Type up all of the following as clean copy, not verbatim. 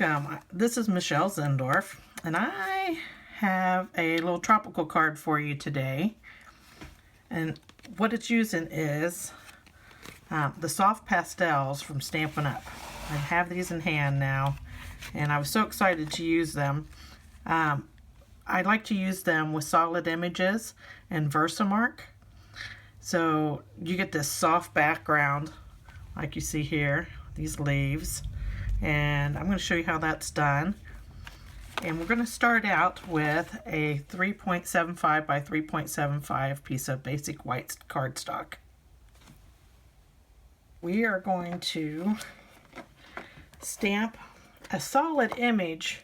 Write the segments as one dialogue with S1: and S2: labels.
S1: welcome. This is Michelle Zendorf, and I have a little tropical card for you today. And what it's using is the soft pastels from Stampin' Up. I have these in hand now, and I was so excited to use them. I like to use them with solid images and Versamark. So you get this soft background, like you see here, these leaves. And I'm going to show you how that's done. And we're going to start out with a 3.75 by 3.75 piece of basic white cardstock. We are going to stamp a solid image.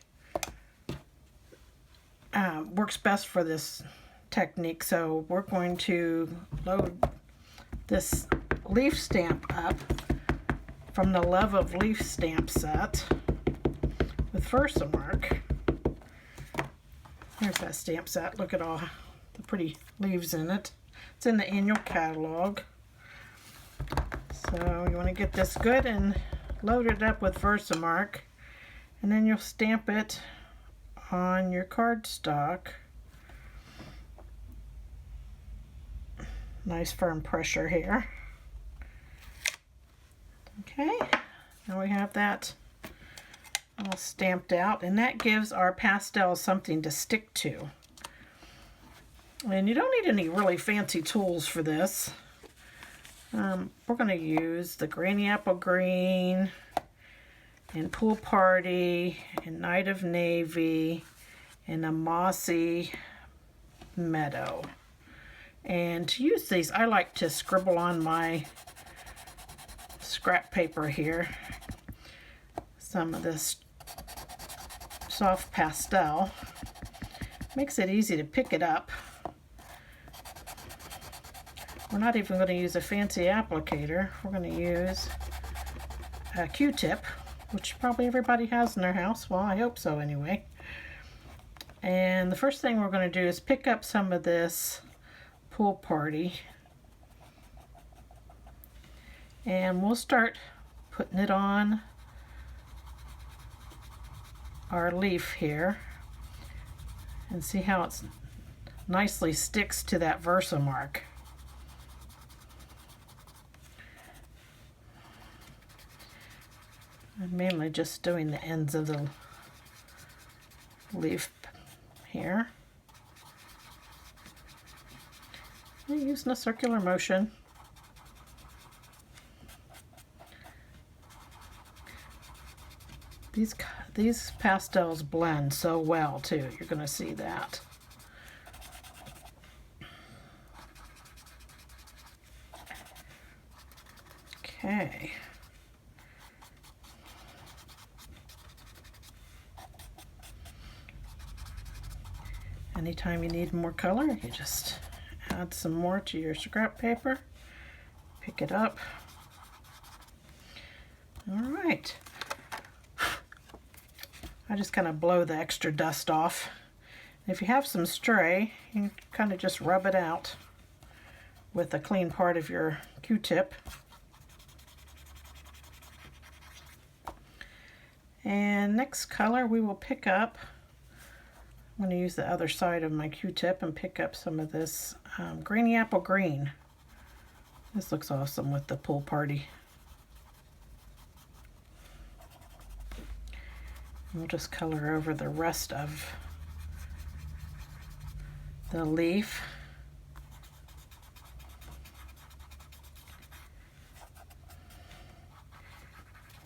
S1: Works best for this technique, so we're going to load this leaf stamp up from the Love of Leaf stamp set with Versamark. Here's that stamp set. Look at all the pretty leaves in it. It's in the annual catalog. So you want to get this good and load it up with Versamark, and then you'll stamp it on your cardstock. Nice firm pressure here. Okay, now we have that all stamped out, and that gives our pastels something to stick to. And you don't need any really fancy tools for this. We're going to use the Granny Apple Green and Pool Party and Night of Navy and a Mossy Meadow. And to use these, I like to scribble on my scrap paper here some of this soft pastel. Makes it easy to pick it up. We're not even going to use a fancy applicator. We're going to use a Q-tip, which probably everybody has in their house. Well, I hope so anyway. And the first thing we're going to do is pick up some of this Pool Party, and we'll start putting it on our leaf here and see how it nicely sticks to that Versamark. I'm mainly just doing the ends of the leaf here. I'm using a circular motion. These pastels blend so well too. You're going to see that. Okay. Anytime you need more color, you just add some more to your scrap paper, pick it up. All right. I just kind of blow the extra dust off. If you have some stray, you can kind of just rub it out with a clean part of your Q-tip. And next color we will pick up, I'm going to use the other side of my Q-tip and pick up some of this Granny Apple Green. This looks awesome with the Pool Party. We'll just color over the rest of the leaf.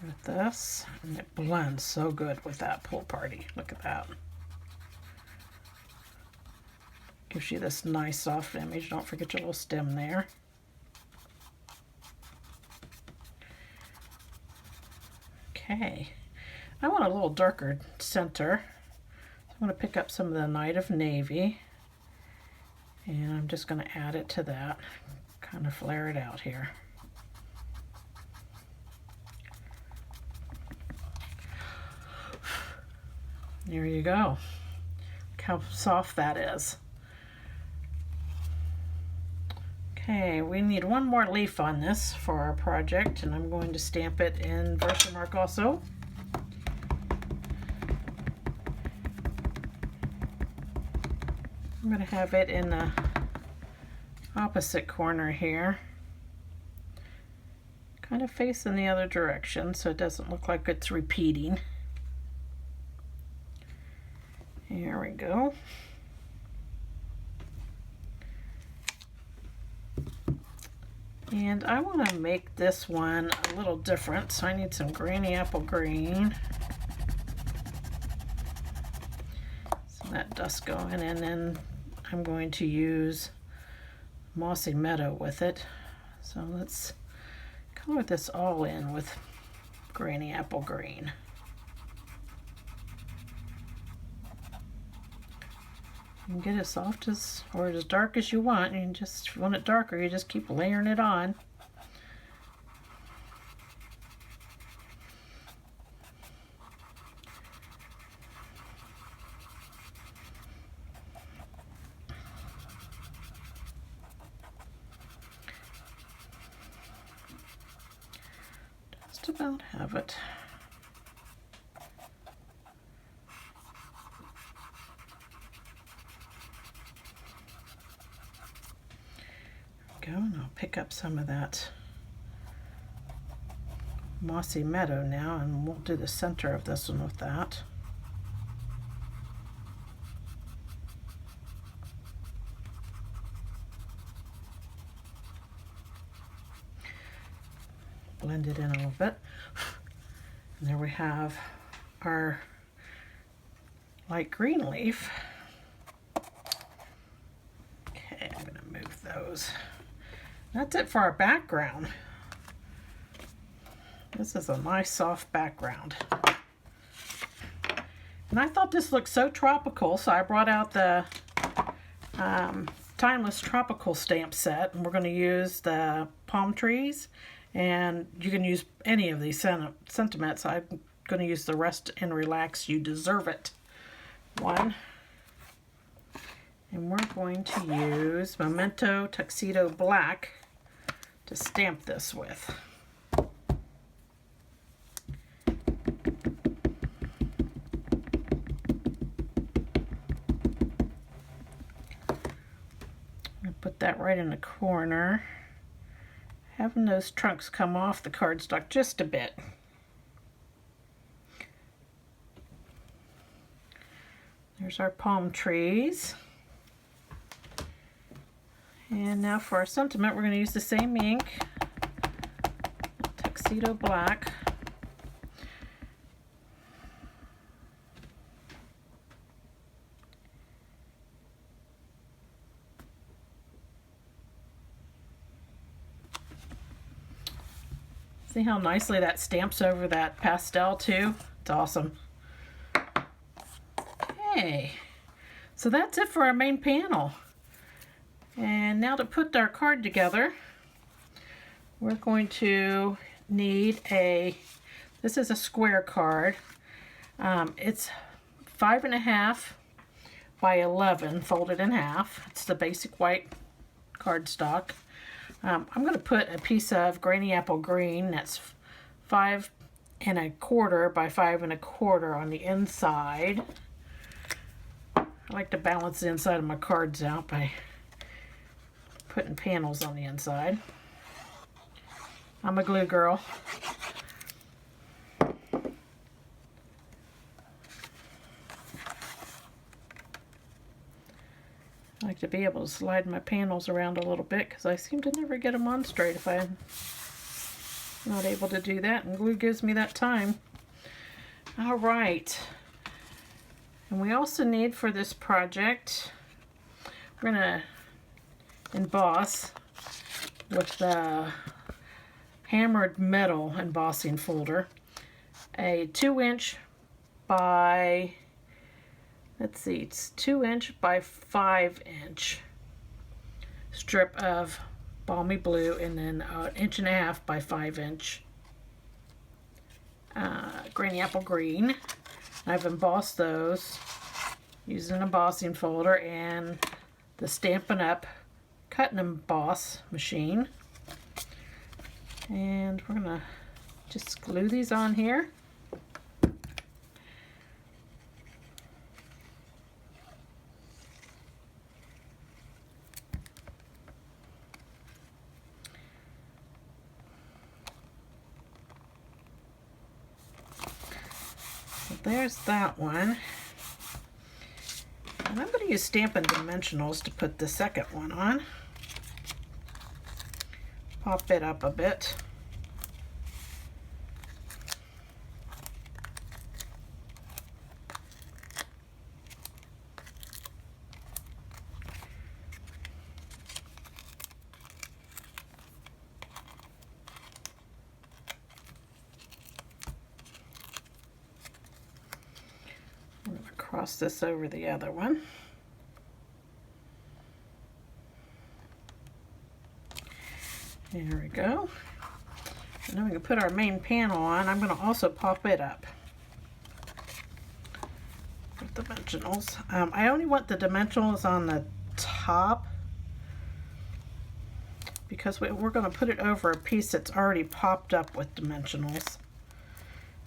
S1: With this, and it blends so good with that Pool Party. Look at that. Gives you this nice soft image. Don't forget your little stem there. Okay. I want a little darker center. So I'm going to pick up some of the Night of Navy, and I'm just going to add it to that. Kind of flare it out here. There you go. Look how soft that is. Okay, we need one more leaf on this for our project, and I'm going to stamp it in Versamark also. I'm going to have it in the opposite corner here, kind of facing the other direction so it doesn't look like it's repeating. Here we go. And I want to make this one a little different, so I need some Granny Apple Green. Some of that dust going, and then I'm going to use Mossy Meadow with it. So let's color this all in with Granny Apple Green. You can get as soft as or as dark as you want. You just, if you want it darker, you just keep layering it on. Just about have it. Go, and I'll pick up some of that Mossy Meadow now, and we'll do the center of this one with that. Blend it in a little bit. And there we have our light green leaf. Okay, I'm going to move those. That's it for our background. This is a nice soft background. And I thought this looked so tropical, so I brought out the Timeless Tropical stamp set, and we're going to use the palm trees, and you can use any of these sentiments. I'm going to use the Rest and Relax, You Deserve It one. And we're going to use Memento Tuxedo Black to stamp this with. I'll put that right in the corner, having those trunks come off the cardstock just a bit. There's our palm trees. And now for our sentiment, we're going to use the same ink, Tuxedo Black. See how nicely that stamps over that pastel too? It's awesome. Okay, so that's it for our main panel. And now to put our card together, we're going to need this is a square card. It's 5.5 by 11 folded in half. It's the basic white cardstock. I'm going to put a piece of Granny Apple Green that's 5.25 by 5.25 on the inside. I like to balance the inside of my cards out by putting panels on the inside. I'm a glue girl. I like to be able to slide my panels around a little bit because I seem to never get them on straight if I'm not able to do that, and glue gives me that time. All right. And we also need for this project, we're going to emboss with the hammered metal embossing folder a 2" by, let's see, it's 2" by 5" strip of balmy blue, and then 1.5" by 5" Granny Apple Green. I've embossed those using an embossing folder and the Stampin' Up cut and emboss machine. And we're gonna just glue these on here. there's that one. And I'm going to use Stampin' Dimensionals to put the second one on. Pop it up a bit. I'm going to cross this over the other one. There we go. And then we can put our main panel on. I'm going to also pop it up with dimensionals. I only want the dimensionals on the top because we're going to put it over a piece that's already popped up with dimensionals.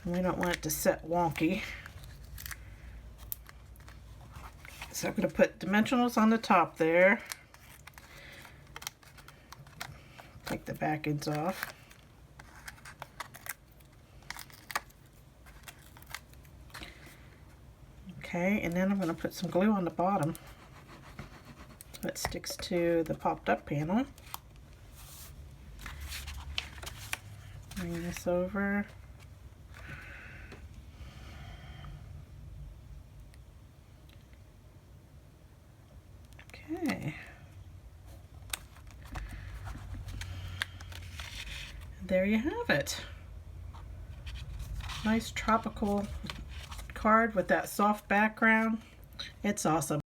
S1: And we don't want it to sit wonky. So I'm going to put dimensionals on the top there. Take the back ends off. Okay, and then I'm going to put some glue on the bottom so it sticks to the popped up panel. Bring this over. Okay. There you have it. Nice tropical card with that soft background. It's awesome.